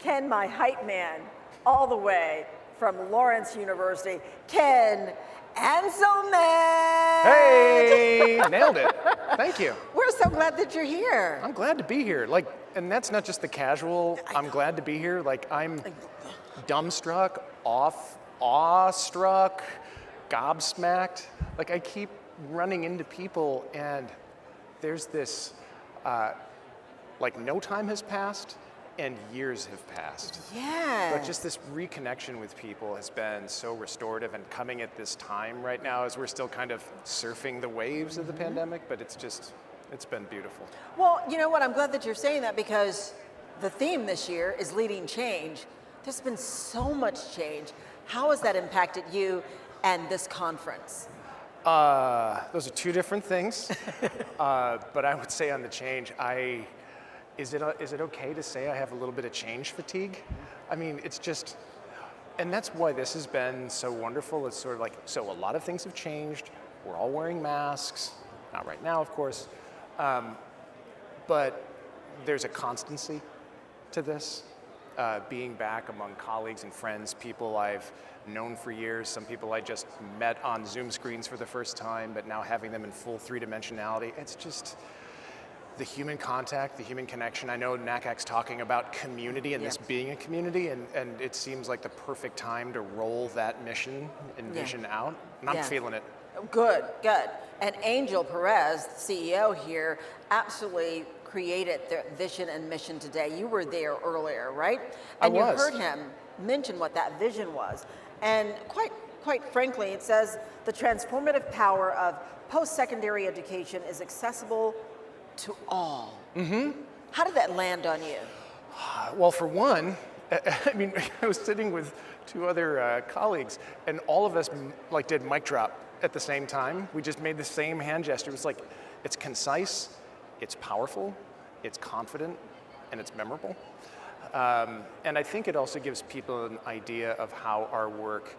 Ken, my hype man, all the way from Lawrence University, Ken Anselment. Hey, nailed it. Thank you. We're so glad that you're here. I'm glad to be here. And that's not just the casual, I'm glad to be here. I'm dumbstruck, awestruck, gobsmacked. I keep running into people and there's this, no time has passed and years have passed. Yeah. But just this reconnection with people has been so restorative, and coming at this time right now as we're still kind of surfing the waves of the pandemic, but it's been beautiful. Well, you know what? I'm glad that you're saying that, because the theme this year is leading change. There's been so much change. How has that impacted you and this conference? Those are two different things. But I would say on the change, is it okay to say I have a little bit of change fatigue? I mean, it's just, and that's why this has been so wonderful. It's sort of so a lot of things have changed. We're all wearing masks, not right now, of course, but there's a constancy to this. Being back among colleagues and friends, people I've known for years, some people I just met on Zoom screens for the first time, but now having them in full three-dimensionality, it's just the human contact, the human connection. I know NACAC's talking about community and this being a community, and it seems like the perfect time to roll that mission and vision out, and I'm feeling it. Good. And Angel Perez, CEO here, absolutely created their vision and mission today. You were there earlier, right? And you heard him mention what that vision was. And quite frankly, it says the transformative power of post-secondary education is accessible to all. Mm-hmm. How did that land on you? Well, for one, I mean, I was sitting with two other colleagues, and all of us did mic drop at the same time. We just made the same hand gesture. It was it's concise, it's powerful, it's confident, and it's memorable. And I think it also gives people an idea of how our work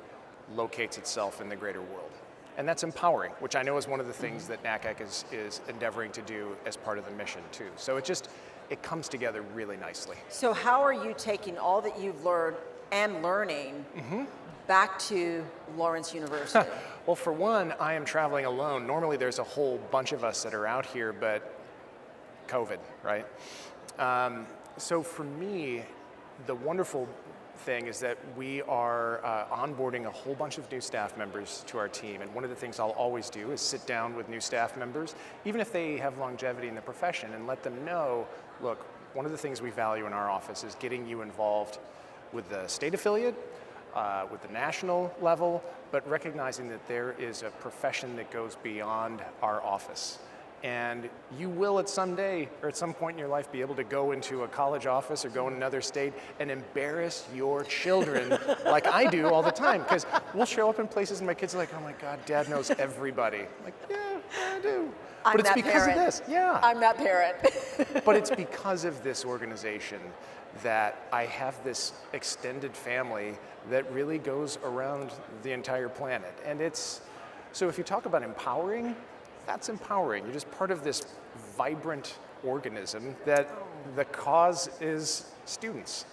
locates itself in the greater world. And that's empowering, which I know is one of the things that NACAC is endeavoring to do as part of the mission too. So it comes together really nicely. So how are you taking all that you've learned and learning back to Lawrence University? Well, for one, I am traveling alone. Normally there's a whole bunch of us that are out here, but COVID, right? So for me, the wonderful thing is that we are onboarding a whole bunch of new staff members to our team. And one of the things I'll always do is sit down with new staff members, even if they have longevity in the profession, and let them know, look, one of the things we value in our office is getting you involved with the state affiliate, with the national level, but recognizing that there is a profession that goes beyond our office. And you will at some point in your life be able to go into a college office or go in another state and embarrass your children like I do all the time. Because we'll show up in places and my kids are like, oh my God, Dad knows everybody. I'm like, yeah, I do. But it's because of this. Yeah. I'm that parent. But it's because of this organization that I have this extended family that really goes around the entire planet. And so if you talk about empowering, that's empowering. You're just part of this vibrant organism that the cause is student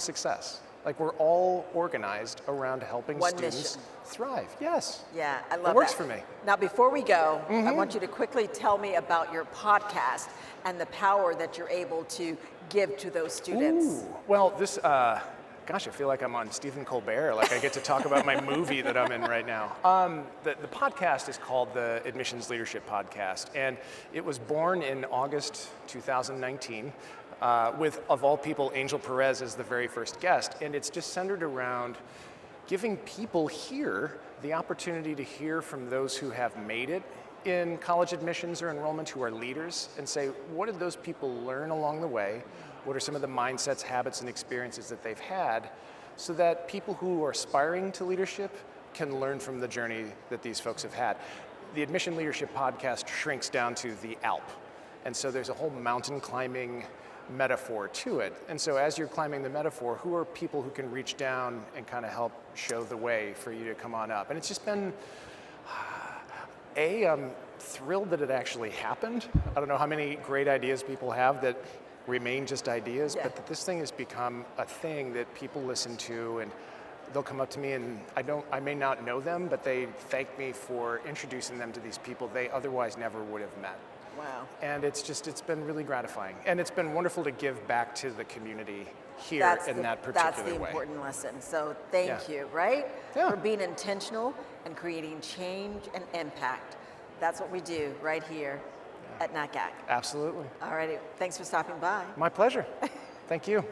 success. We're all organized around helping students thrive. Yes. Yeah, I love that. It works for me. Now, before we go, I want you to quickly tell me about your podcast and the power that you're able to give to those students. Ooh. Well, this, gosh, I feel like I'm on Stephen Colbert. I get to talk about my movie that I'm in right now. The podcast is called the Admissions Leadership Podcast, and it was born in August 2019 with, of all people, Angel Perez as the very first guest. And it's just centered around giving people here the opportunity to hear from those who have made it in college admissions or enrollment, who are leaders, and say, what did those people learn along the way? What are some of the mindsets, habits, and experiences that they've had, so that people who are aspiring to leadership can learn from the journey that these folks have had. The Admission Leadership Podcast shrinks down to the Alp. And so there's a whole mountain climbing metaphor to it. And so as you're climbing the metaphor, who are people who can reach down and kind of help show the way for you to come on up? And it's just been, I'm thrilled that it actually happened. I don't know how many great ideas people have that remain just ideas, Yeah. but that this thing has become a thing that people listen to, and they'll come up to me, and I may not know them, but they thank me for introducing them to these people they otherwise never would have met. Wow. And it's been really gratifying. And it's been wonderful to give back to the community here in that particular That's the way. important lesson. So thank Yeah. you, right? Yeah. For being intentional and creating change and impact. That's what we do right here at NACAC. Absolutely. All righty. Thanks for stopping by. My pleasure. Thank you.